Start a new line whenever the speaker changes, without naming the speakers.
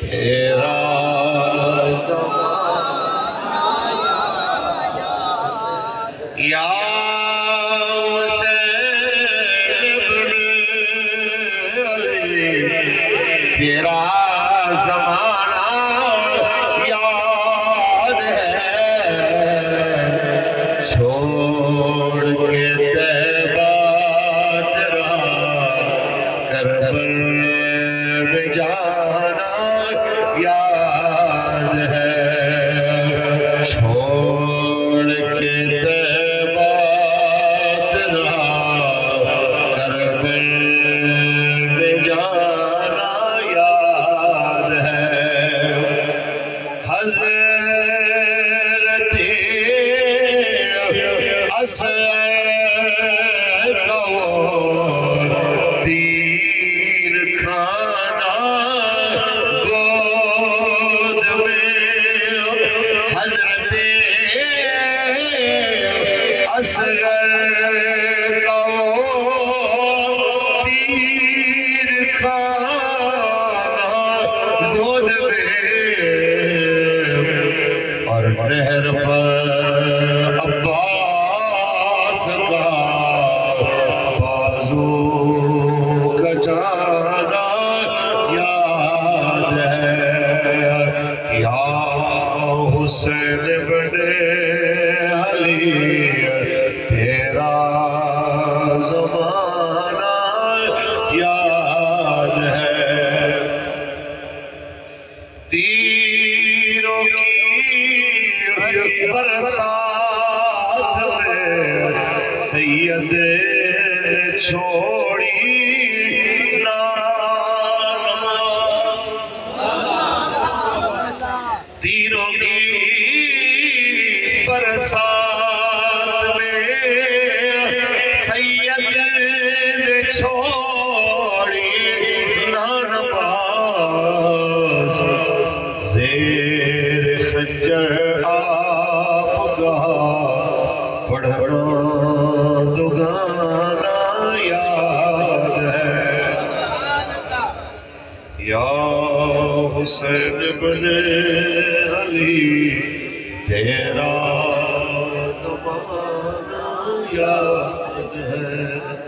تیرا زمانہ یا حسین بن علی تیرا زمانہ یاد ہے چھوڑ کے طیبہ تیرا کربل میں جانا یاد ہے چھوڑ کے طیبہ تیرا کربل میں جانا یاد ہے حضرت اصغر کا وہ تیر کھانا گود میں حضرت اصغر کا وہ تیر کھانا گود میں اور نہر پر عباس کا بازو کا جانا یاد ہے یا حسین بن علی تیرا زمانہ یاد ہے تیروں کی برسات میں سید نے چھوڑی تیروں کی برسات میں سید نے چھوڑی نانواز زیر خنجر آپ کا پڑھنا دگانا یاد ہے یا حسین بن علی تیرا زمانہ یاد ہے